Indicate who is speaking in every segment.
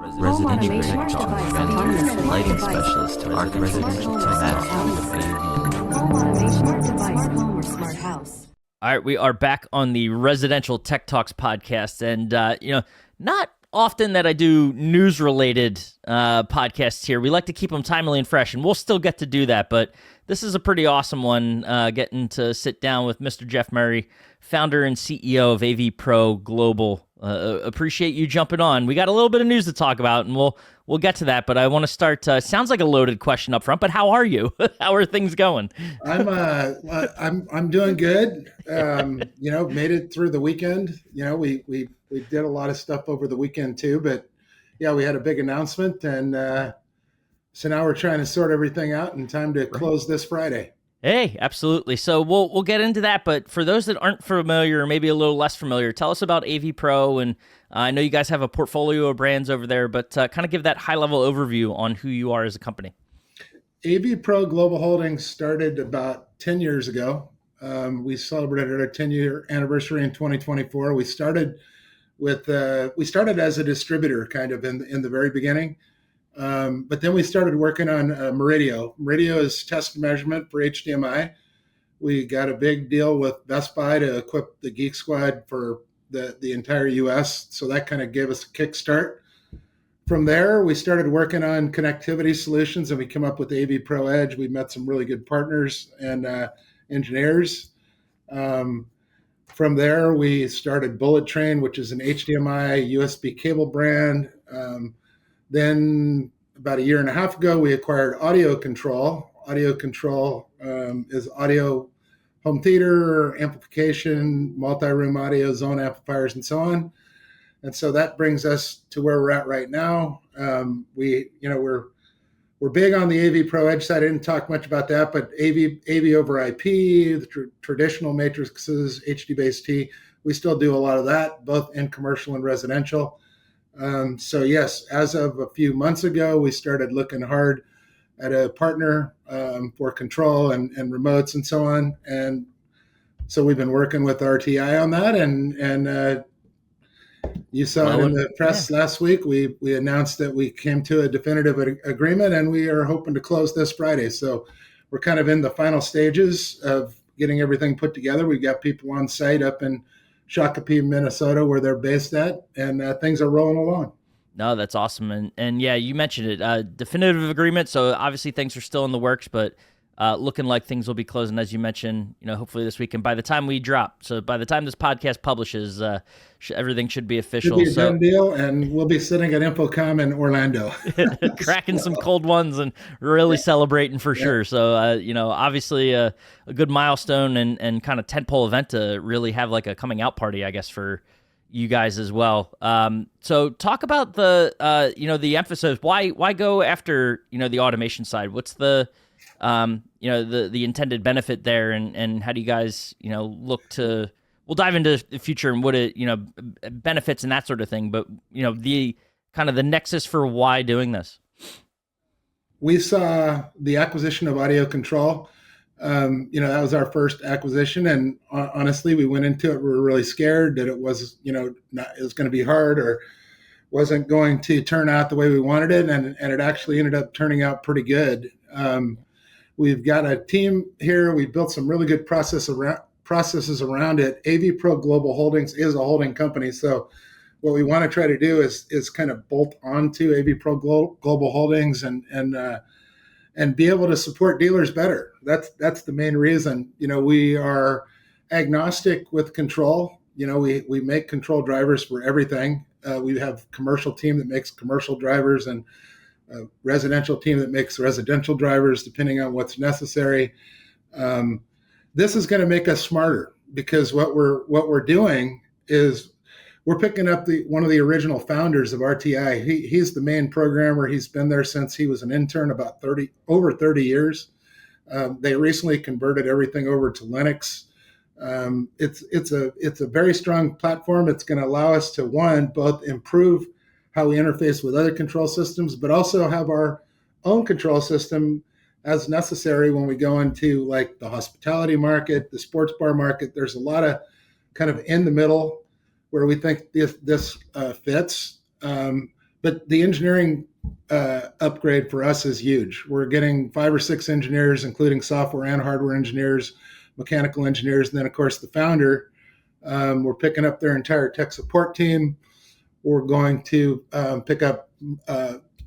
Speaker 1: Residential tech talk, lighting specialist to residential tech.
Speaker 2: All right, we are back on the Residential Tech Talks podcast, and not often that I do news-related podcasts here. We like to keep them timely and fresh, and we'll still get to do that, but this is a pretty awesome one, getting to sit down with Mr. Jeff Murray, founder and CEO of AVPro Global. Appreciate you jumping on. We got a little bit of news to talk about, and we'll get to that, but I want to start, sounds like a loaded question up front, but how are you? How are things going?
Speaker 3: I'm doing good. Made it through the weekend. We did a lot of stuff over the weekend too, but yeah, we had a big announcement, and so now we're trying to sort everything out in time to close this Friday.
Speaker 2: Hey, absolutely. So we'll get into that, but for those that aren't familiar or maybe a little less familiar, tell us about AVPro, and I know you guys have a portfolio of brands over there, but kind of give that high-level overview on who you are as a company.
Speaker 3: AVPro Global Holdings started about 10 years ago. We celebrated our 10-year anniversary in 2024. We started as a distributor kind of in the very beginning. But then we started working on Meridio. Meridio is test and measurement for HDMI. We got a big deal with Best Buy to equip the Geek Squad for the entire U.S., so that kind of gave us a kickstart. From there, we started working on connectivity solutions, and we came up with AVPro Edge. We met some really good partners and engineers. From there, we started Bullet Train, which is an HDMI USB cable brand. Then about a year and a half ago, we acquired AudioControl. AudioControl is audio home theater, amplification, multi-room audio, zone amplifiers, and so on. And so that brings us to where we're at right now. We're big on the AVPro Edge side. I didn't talk much about that, but AV over IP, the traditional matrices, HD-based T, we still do a lot of that, both in commercial and residential. So yes, as of a few months ago, we started looking hard at a partner for control and remotes and so on. And so we've been working with RTI on that. And you saw it in the press last week. We announced that we came to a definitive agreement, and we are hoping to close this Friday. So we're kind of in the final stages of getting everything put together. We've got people on site up in Shakopee, Minnesota, where they're based at, and things are rolling along.
Speaker 2: No, that's awesome. And yeah, you mentioned it, definitive agreement. So obviously things are still in the works, but looking like things will be closing, as you mentioned, hopefully this weekend by the time we drop. So by the time this podcast publishes, everything should be official.
Speaker 3: Should be a done deal, and we'll be sitting at InfoComm in Orlando.
Speaker 2: Cracking some cold ones and really celebrating for sure. So, obviously a good milestone and kind of tentpole event to really have like a coming out party, I guess, for you guys as well. So talk about the emphasis. Why go after, the automation side? What's the intended benefit there, and how do you guys, look to, we'll dive into the future and what it, benefits and that sort of thing, but, the kind of the nexus for why doing this.
Speaker 3: We saw the acquisition of AudioControl. That was our first acquisition. And honestly, we went into it, we were really scared that it was, it was going to be hard or wasn't going to turn out the way we wanted it. And it actually ended up turning out pretty good. We've got a team here. We built some really good processes around it. AVPro Global Holdings is a holding company. So what we want to try to do is kind of bolt onto AVPro Global Holdings and be able to support dealers better. That's the main reason. We are agnostic with control. We make control drivers for everything. We have a commercial team that makes commercial drivers and a residential team that makes residential drivers, depending on what's necessary. This is going to make us smarter, because what we're doing is we're picking up one of the original founders of RTI. He's the main programmer. He's been there since he was an intern, about over 30 years. They recently converted everything over to Linux. It's a very strong platform. It's going to allow us to, both improve how we interface with other control systems, but also have our own control system as necessary when we go into like the hospitality market, the sports bar market. There's a lot of kind of in the middle where we think this fits. but the engineering upgrade for us is huge. We're getting 5 or 6 engineers, including software and hardware engineers, mechanical engineers, and then of course the founder. We're picking up their entire tech support team. We're going to pick up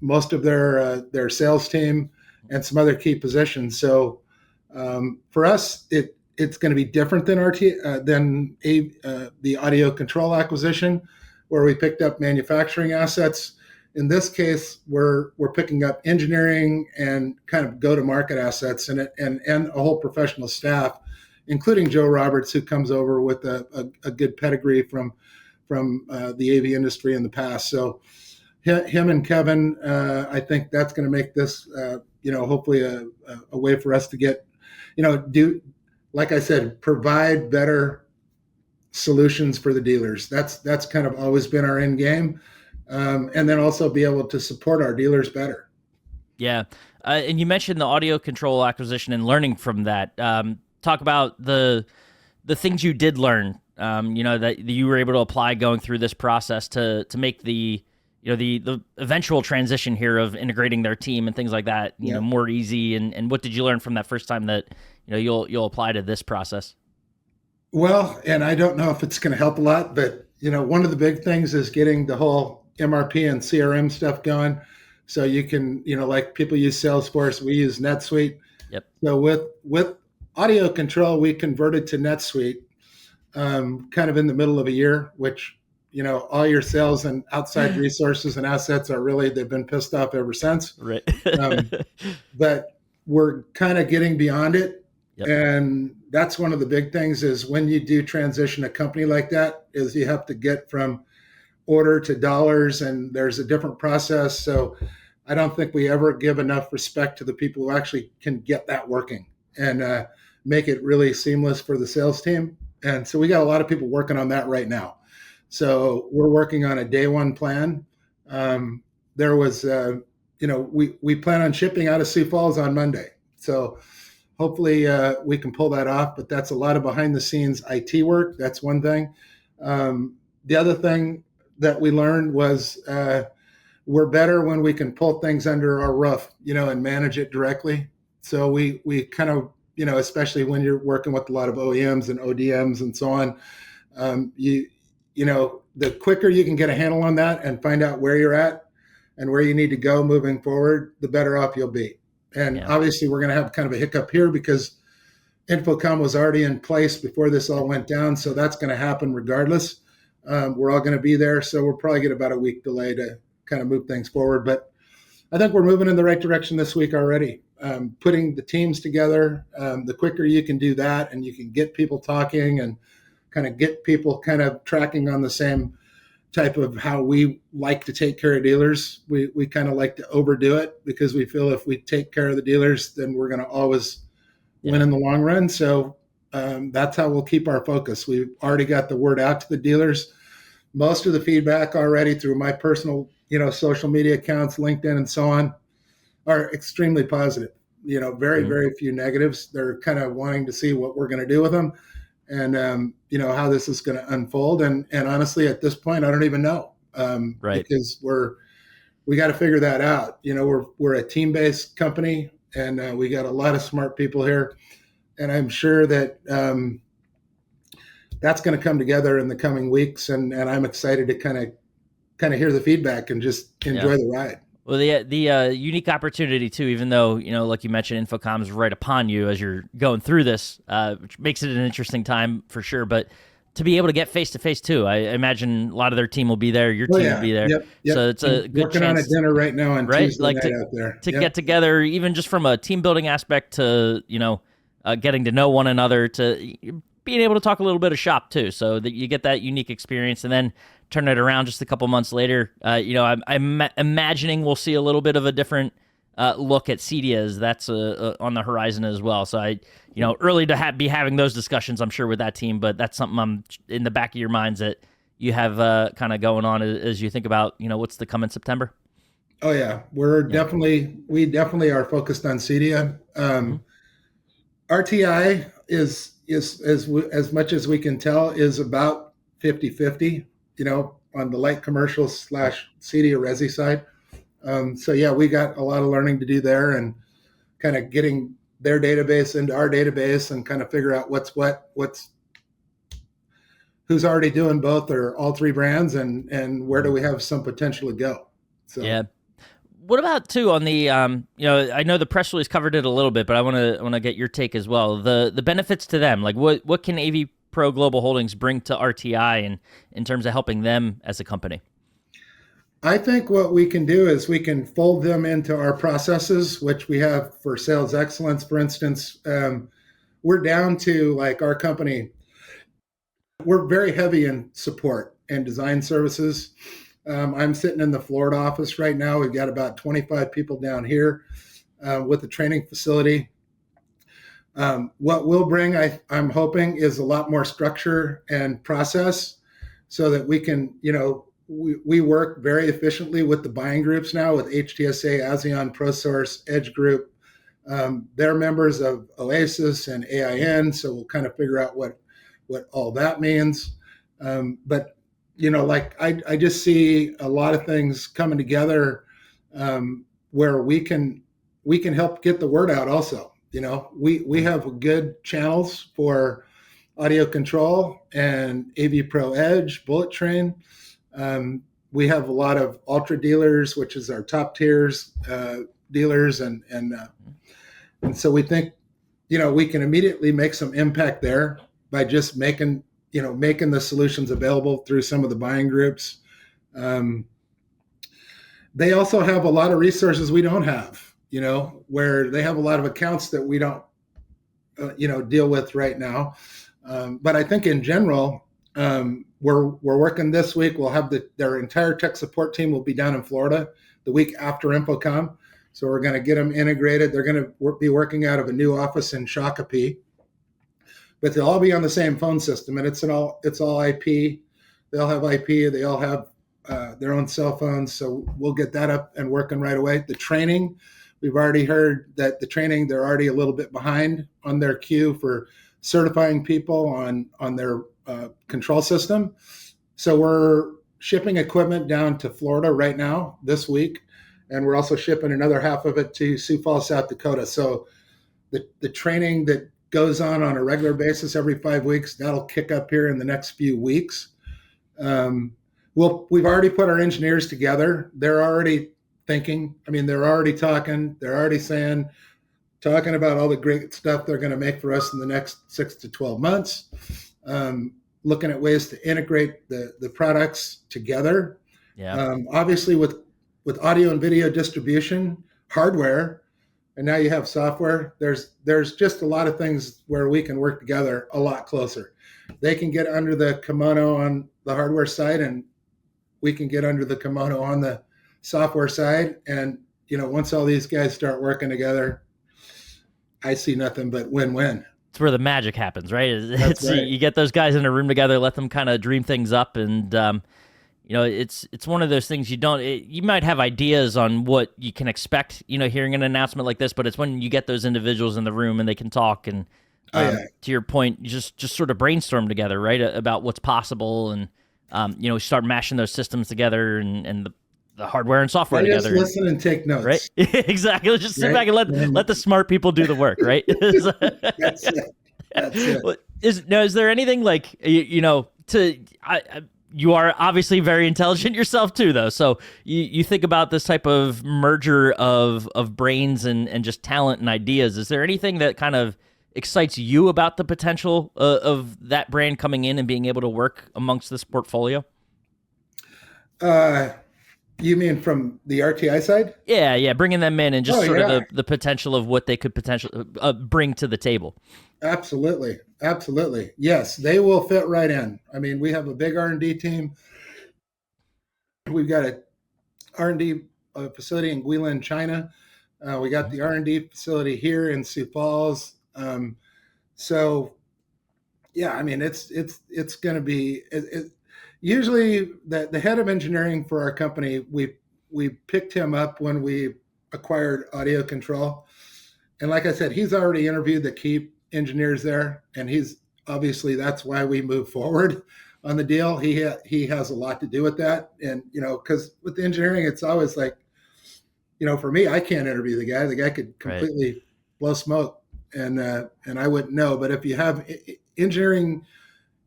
Speaker 3: most of their sales team and some other key positions. So for us, it's going to be different than the audio control acquisition, where we picked up manufacturing assets. In this case, we're picking up engineering and kind of go-to-market assets and a whole professional staff, including Joe Roberts, who comes over with a good pedigree from the AV industry in the past. So him and Kevin, I think that's going to make this, hopefully a way for us to get, like I said, provide better solutions for the dealers. That's kind of always been our end game. And then also be able to support our dealers better.
Speaker 2: Yeah. And you mentioned the AudioControl acquisition and learning from that. Talk about the things you did learn, that you were able to apply going through this process to make the eventual transition here of integrating their team and things like that, more easy. And what did you learn from that first time that, you'll apply to this process?
Speaker 3: Well, and I don't know if it's going to help a lot, but, one of the big things is getting the whole MRP and CRM stuff going. So you can, like people use Salesforce, we use NetSuite.
Speaker 2: Yep.
Speaker 3: So with AudioControl, we converted to NetSuite kind of in the middle of a year, which, all your sales and outside resources and assets they've been pissed off ever since.
Speaker 2: Right.
Speaker 3: But we're kind of getting beyond it.
Speaker 2: Yep.
Speaker 3: And that's one of the big things is when you do transition a company like that is you have to get from order to dollars, and there's a different process. So I don't think we ever give enough respect to the people who actually can get that working and make it really seamless for the sales team. And so we got a lot of people working on that right now. So we're working on a day one plan. There was, we plan on shipping out of Sioux Falls on Monday. So hopefully we can pull that off, but that's a lot of behind the scenes IT work. That's one thing. The other thing that we learned was we're better when we can pull things under our roof, and manage it directly. So we kind of, especially when you're working with a lot of OEMs and ODMs and so on, the quicker you can get a handle on that and find out where you're at and where you need to go moving forward, the better off you'll be. And obviously we're going to have kind of a hiccup here because InfoComm was already in place before this all went down. So that's going to happen regardless. We're all going to be there. So we'll probably get about a week delay to kind of move things forward. But I think we're moving in the right direction this week already. Putting the teams together, the quicker you can do that and you can get people talking and kind of get people kind of tracking on the same type of how we like to take care of dealers. We kind of like to overdo it because we feel if we take care of the dealers, then we're going to always win in the long run. So that's how we'll keep our focus. We've already got the word out to the dealers. Most of the feedback already through my personal, social media accounts, LinkedIn and so on, are extremely positive. Very few negatives. They're kind of wanting to see what we're going to do with them and, how this is going to unfold. And honestly, at this point, I don't even know because we got to figure that out. We're a team-based company and we got a lot of smart people here. And I'm sure that that's going to come together in the coming weeks. And I'm excited to kind of hear the feedback and just enjoy the ride.
Speaker 2: Well, the unique opportunity too, even though, like you mentioned, InfoComm is right upon you as you're going through this, which makes it an interesting time for sure. But to be able to get face-to-face too, I imagine a lot of their team will be there. Your team will be there.
Speaker 3: Yep.
Speaker 2: So it's a good
Speaker 3: working
Speaker 2: chance.
Speaker 3: On a dinner right now on Tuesday
Speaker 2: like
Speaker 3: night out there.
Speaker 2: To get together, even just from a team-building aspect to, getting to know one another, to being able to talk a little bit of shop too, so that you get that unique experience and then turn it around just a couple months later. I'm imagining we'll see a little bit of a different look at CEDIA as that's on the horizon as well. So early to be having those discussions, I'm sure, with that team, but that's something I'm in the back of your minds that you have kind of going on as you think about, what's to come in September.
Speaker 3: Oh yeah. We definitely are focused on CEDIA. RTI is as much as we can tell is about 50-50. on the light commercial / CEDIA Resi side. So yeah, we got a lot of learning to do there, and kind of getting their database into our database, and kind of figure out what's who's already doing both or all three brands, and where do we have some potential to go. So
Speaker 2: Yeah. What about too on the I know the press release covered it a little bit, but I want to get your take as well. The benefits to them, like what can AVPro Global Holdings bring to RTI and in terms of helping them as a company?
Speaker 3: I think what we can do is we can fold them into our processes, which we have for sales excellence. For instance, we're down to, like, our company, we're very heavy in support and design services. I'm sitting in the Florida office right now. We've got about 25 people down here with the training facility. What we'll bring, I'm hoping, is a lot more structure and process, so that we can, we work very efficiently with the buying groups now, with HTSA, ASEAN, ProSource, Edge Group. They're members of OASIS and AIN, so we'll kind of figure out what all that means. But I just see a lot of things coming together, where we can help get the word out also. We have good channels for AudioControl and AVPro Edge, Bullet Train. We have a lot of ultra dealers, which is our top tiers dealers, and so we think we can immediately make some impact there by just making the solutions available through some of the buying groups. They also have a lot of resources we don't have, where they have a lot of accounts that we don't, deal with right now. But I think in general, we're working this week. We'll have their entire tech support team will be down in Florida the week after InfoComm. So we're going to get them integrated. They're going to be working out of a new office in Shakopee. But they'll all be on the same phone system, and it's all IP. They all have IP. They all have their own cell phones. So we'll get that up and working right away. The training, we've already heard that they're already a little bit behind on their queue for certifying people on their control system. So we're shipping equipment down to Florida right now this week, and we're also shipping another half of it to Sioux Falls, South Dakota. So the training that goes on a regular basis every 5 weeks, that'll kick up here in the next few weeks. We've already put our engineers together. They're already thinking. They're already talking. They're already talking about all the great stuff they're going to make for us in the next 6 to 12 months. Looking at ways to integrate the products together.
Speaker 2: Yeah.
Speaker 3: Obviously, with audio and video distribution, hardware, and now you have software, there's just a lot of things where we can work together a lot closer. They can get under the kimono on the hardware side, and we can get under the kimono on the software side. And, once all these guys start working together, I see nothing but win-win.
Speaker 2: It's where the magic happens, right?
Speaker 3: That's right.
Speaker 2: You get those guys in a room together, let them kind of dream things up, and it's one of those things you might have ideas on what you can expect, hearing an announcement like this, but it's when you get those individuals in the room and they can talk and to your point, you just sort of brainstorm together, right, about what's possible, and start mashing those systems together and the hardware and software together.
Speaker 3: Just listen and take notes.
Speaker 2: Right? Exactly. Just sit back and let the smart people do the work, right?
Speaker 3: That's it. That's it.
Speaker 2: Well, is there anything like, you are obviously very intelligent yourself too, though. So you think about this type of merger of brains and just talent and ideas. Is there anything that kind of excites you about the potential of that brand coming in and being able to work amongst this portfolio?
Speaker 3: You mean from the RTI side?
Speaker 2: Yeah, bringing them in and just of the potential of what they could potentially bring to the table.
Speaker 3: Absolutely. Yes, they will fit right in. We have a big R&D team. We've got a R&D facility in Guilin, China. We got the R&D facility here in Sioux Falls. So, yeah, it's going to be. Usually, the head of engineering for our company, we picked him up when we acquired AudioControl, and like I said, he's already interviewed the key engineers there, and he's obviously that's why we move forward on the deal. He has a lot to do with that. And, because with the engineering, it's always like, for me, I can't interview the guy. The guy could completely blow smoke and I wouldn't know. But if you have engineering,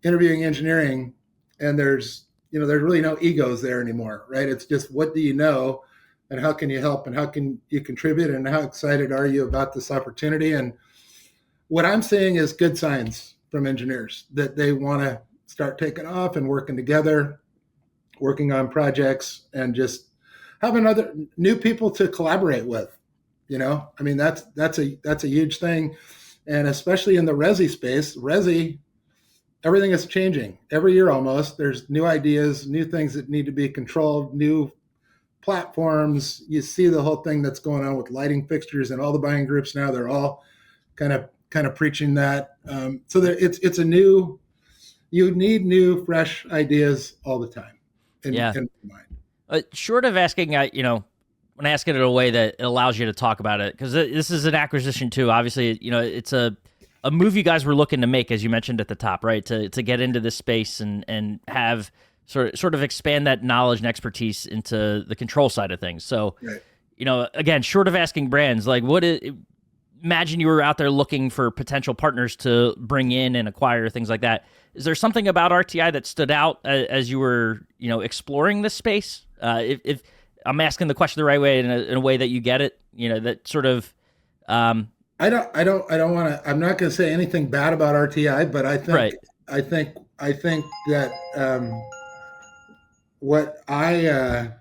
Speaker 3: interviewing engineering, and there's really no egos there anymore, right? It's just, what do you know and how can you help and how can you contribute and how excited are you about this opportunity? And what I'm seeing is good signs from engineers that they want to start taking off and working together, working on projects, and just having other new people to collaborate with. I mean, that's a huge thing. And especially in the resi space, everything is changing every year almost. There's new ideas, new things that need to be controlled, new platforms. You see the whole thing that's going on with lighting fixtures, and all the buying groups now, they're all kind of preaching that. So it's a new, you need new, fresh ideas all the time. In mind.
Speaker 2: Short of asking, when asking it in a way that it allows you to talk about it, because this is an acquisition too. Obviously, it's a move you guys were looking to make, as you mentioned at the top, right? To get into this space and have sort of expand that knowledge and expertise into the control side of things. So, again, short of asking brands, like imagine you were out there looking for potential partners to bring in and acquire, things like that. Is there something about RTI that stood out as you were, exploring this space? If I'm asking the question the right way, in a way that you get it, that sort of. I
Speaker 3: don't want to. I'm not going to say anything bad about RTI, but I think I think that what I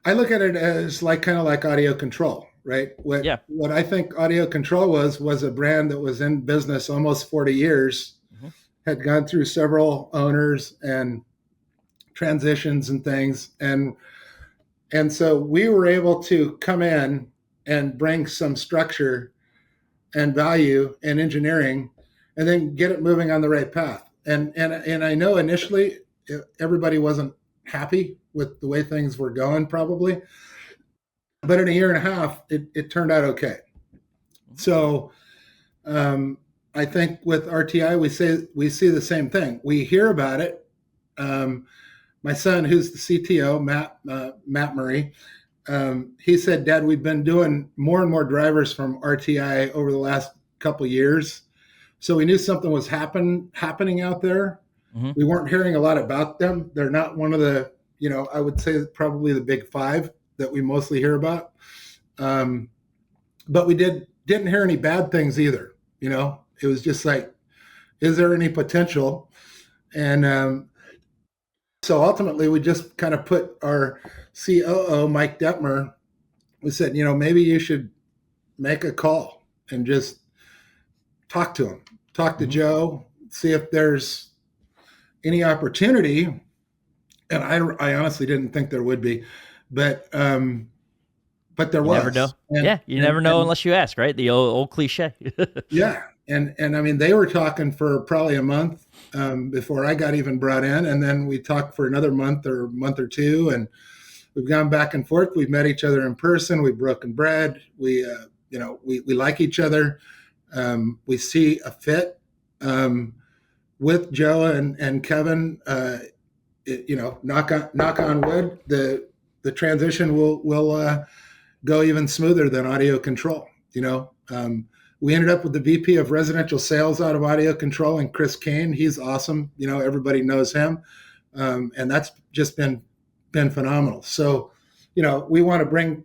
Speaker 3: look at it as kind of like Audio Control, right? What I think Audio Control was a brand that was in business almost 40 years, had gone through several owners and transitions and things, and so we were able to come in and bring some structure and value and engineering, and then get it moving on the right path. And I know initially everybody wasn't happy with the way things were going, probably, but in a year and a half, it turned out okay. So I think with RTI, we see the same thing. We hear about it. My son, who's the CTO, Matt Murray, he said, "Dad, we've been doing more and more drivers from RTI over the last couple of years. So we knew something was happening out there. We weren't hearing a lot about them. They're not one of the, I would say probably the big five that we mostly hear about. But we didn't hear any bad things either. It was just like, is there any potential?" And so ultimately, we just kind of put our COO, Mike Detmer, we said, maybe you should make a call and just talk to him, talk to Joe, see if there's any opportunity. And I honestly didn't think there would be, but there was.
Speaker 2: You never know. You never know unless you ask, right? The old cliche.
Speaker 3: Yeah. And I mean, they were talking for probably a month before I got even brought in. And then we talked for another month or two. And we've gone back and forth. We've met each other in person. We've broken bread. We like each other. We see a fit with Joe and Kevin. Knock on wood, the transition will go even smoother than Audio Control. We ended up with the VP of residential sales out of Audio Control, and Chris Kane. He's awesome. Everybody knows him. And that's just been phenomenal. So, we want to bring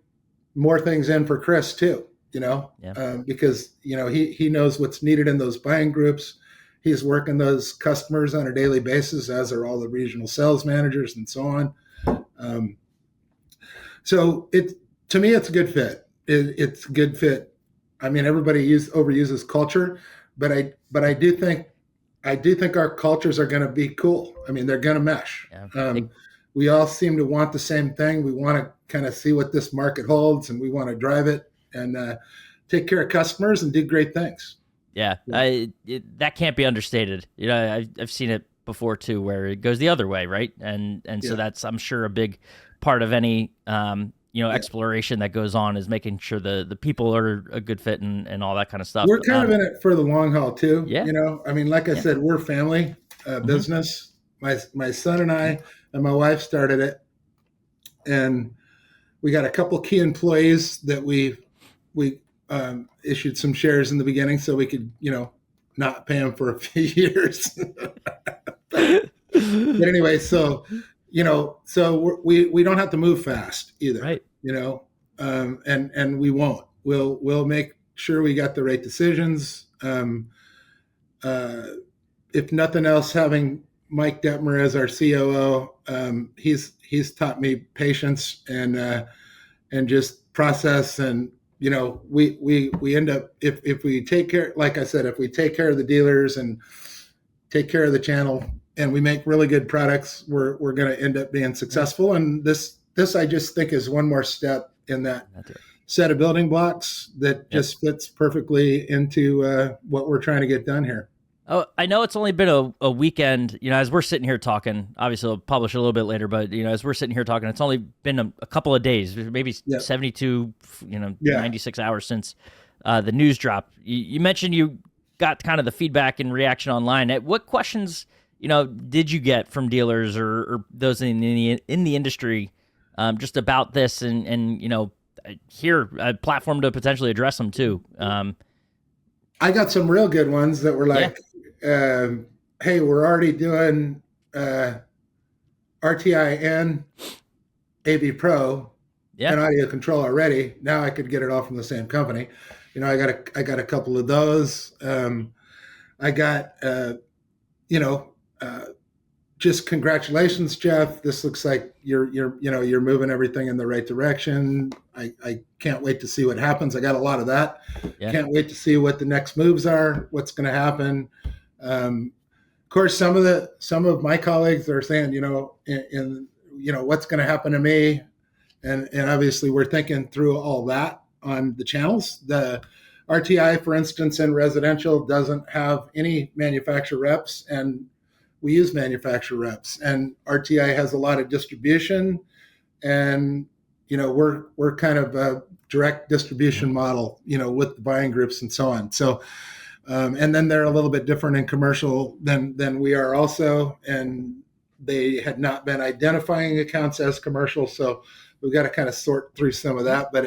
Speaker 3: more things in for Chris too, because, he knows what's needed in those buying groups. He's working those customers on a daily basis, as are all the regional sales managers and so on. So to me, it's a good fit. It's a good fit. I mean, everybody overuses culture, but I do think our cultures are going to be cool. I mean, they're going to mesh. Yeah. We all seem to want the same thing. We want to kind of see what this market holds, and we want to drive it and take care of customers and do great things.
Speaker 2: Yeah, that can't be understated. I've seen it before too, where it goes the other way, right? And so that's, I'm sure, a big part of any exploration that goes on is making sure the people are a good fit and all that kind of stuff.
Speaker 3: We're kind of in it for the long haul too.
Speaker 2: Yeah.
Speaker 3: I mean, like I said, we're family.
Speaker 2: Hmm.
Speaker 3: business. My son and I and my wife started it, and we got a couple key employees that we issued some shares in the beginning so we could, not pay them for a few years. But anyway, so we don't have to move fast either,
Speaker 2: Right.
Speaker 3: and we won't. We'll make sure we got the right decisions. Uh, if nothing else, having Mike Detmer as our COO, he's taught me patience and just process. And we end up, if we take care, like I said, if we take care of the dealers and take care of the channel and we make really good products, we're going to end up being successful. And this I just think is one more step in that set of building blocks that just fits perfectly into what we're trying to get done here.
Speaker 2: Oh, I know it's only been a weekend, as we're sitting here talking. Obviously, I'll publish a little bit later, but, as we're sitting here talking, it's only been a couple of days, maybe 72, 96 hours since the news drop. You mentioned you got kind of the feedback and reaction online. What questions, did you get from dealers or those in the industry just about this and here, a platform to potentially address them too?
Speaker 3: I got some real good ones that were like, hey, we're already doing RTI and AVPro and AudioControl already. Now I could get it all from the same company. I got a couple of those. I got just congratulations, Jeff. This looks like you're moving everything in the right direction. I can't wait to see what happens. I got a lot of that. Can't wait to see what the next moves are, what's going to happen. Of course, some of my colleagues are saying, what's going to happen to me, and obviously we're thinking through all that on the channels. The RTI, for instance, in residential doesn't have any manufacturer reps, and we use manufacturer reps. And RTI has a lot of distribution, and we're kind of a direct distribution model, with the buying groups and so on. So, and then they're a little bit different in commercial than we are also, and they had not been identifying accounts as commercial, so we've got to kind of sort through some of that. But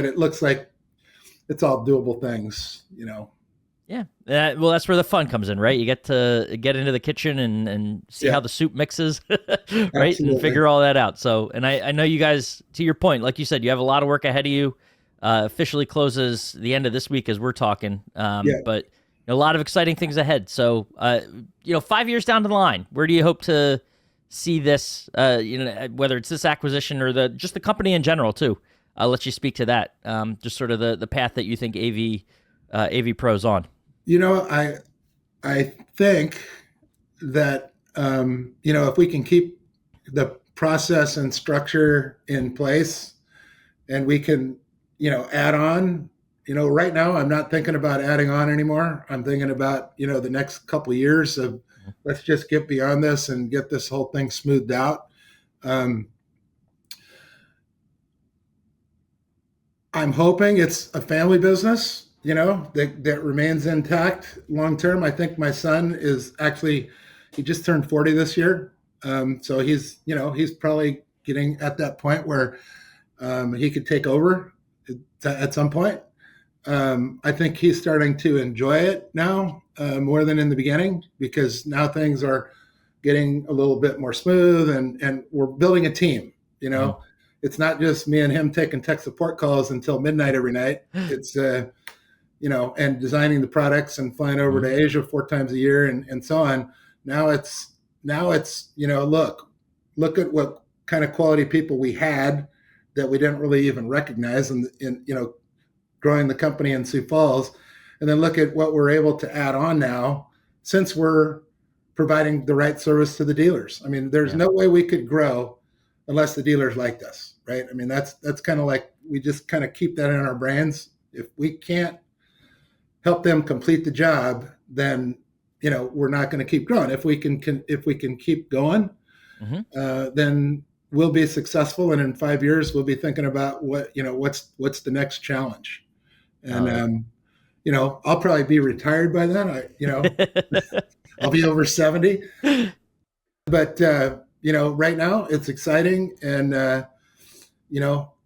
Speaker 3: it looks like it's all doable things,
Speaker 2: Yeah. Well, that's where the fun comes in, right? You get to get into the kitchen and see how the soup mixes, right? Absolutely. And figure all that out. So, and I know you guys, to your point, like you said, you have a lot of work ahead of you. Officially closes the end of this week as we're talking. But a lot of exciting things ahead. So, 5 years down the line, where do you hope to see this, whether it's this acquisition or just the company in general too? I'll let you speak to that. Just sort of the path that you think AVPro's on.
Speaker 3: I think that, if we can keep the process and structure in place and we can, add on, right now I'm not thinking about adding on anymore. I'm thinking about, the next couple of years of let's just get beyond this and get this whole thing smoothed out. I'm hoping it's a family business, that remains intact long term. I think my son he just turned 40 this year. So he's probably getting at that point where he could take over at some point. I think he's starting to enjoy it now more than in the beginning, because now things are getting a little bit more smooth and we're building a team, Mm-hmm. It's not just me and him taking tech support calls until midnight every night. It's, and designing the products and flying over to Asia 4 times a year and so on. Now it's, look at what kind of quality people we had that we didn't really even recognize in growing the company in Sioux Falls. And then look at what we're able to add on now, since we're providing the right service to the dealers. I mean, there's no way we could grow unless the dealers liked us, right? I mean, that's kind of like, we just kind of keep that in our brains. If we can't help them complete the job, then, we're not going to keep growing. If we can keep going, then we'll be successful. And in 5 years, we'll be thinking about what's the next challenge. And, I'll probably be retired by then. I'll be over 70. But, right now it's exciting. And,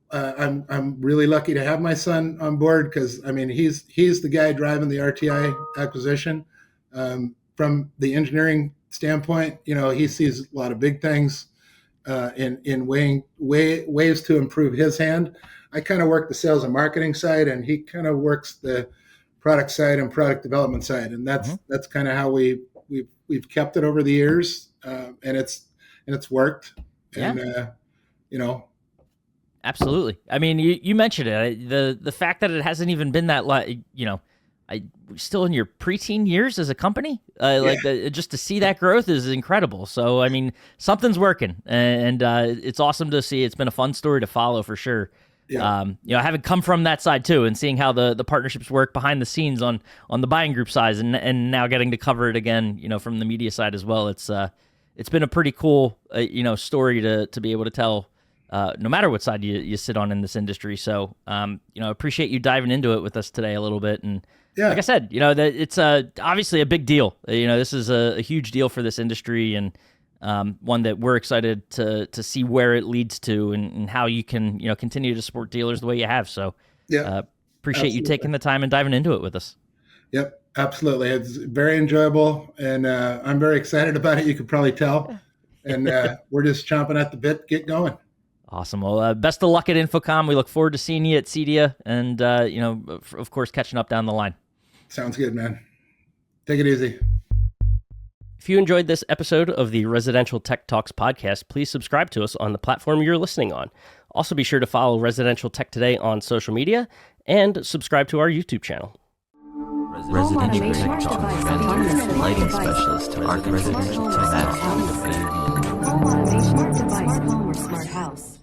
Speaker 3: I'm really lucky to have my son on board because, he's the guy driving the RTI acquisition. From the engineering standpoint, he sees a lot of big things in ways to improve his hand. I kind of work the sales and marketing side, and he kind of works the product side and product development side, and that's kind of how we've kept it over the years, and it's worked.
Speaker 2: Yeah.
Speaker 3: And
Speaker 2: Absolutely. I mean, you mentioned it. The fact that it hasn't even been that still in your preteen years as a company, just to see that growth is incredible. So, I mean, something's working, and it's awesome to see. It's been a fun story to follow for sure.
Speaker 3: Yeah.
Speaker 2: Having come from that side too, and seeing how the partnerships work behind the scenes on the buying group side, and now getting to cover it again, from the media side as well. It's been a pretty cool, story to be able to tell, no matter what side you sit on in this industry. So, appreciate you diving into it with us today a little bit. And
Speaker 3: Yeah.
Speaker 2: like I said, that it's obviously a big deal. This is a huge deal for this industry, and one that we're excited to see where it leads to, and how you can continue to support dealers the way you have. So
Speaker 3: Yeah.
Speaker 2: appreciate you taking the time and diving into it with us.
Speaker 3: Yep, absolutely. It's very enjoyable, and I'm very excited about it. You could probably tell, and we're just chomping at the bit to get going.
Speaker 2: Awesome. Well, best of luck at InfoComm. We look forward to seeing you at CEDIA, and of course, catching up down the line.
Speaker 3: Sounds good, man. Take it easy.
Speaker 4: If you enjoyed this episode of the Residential Tech Talks podcast, please subscribe to us on the platform you're listening on. Also, be sure to follow Residential Tech Today on social media and subscribe to our YouTube channel.
Speaker 1: Residential Tech Talk. Lighting specialist to Residential Tech Talk.
Speaker 5: Home automation device, home or smart house.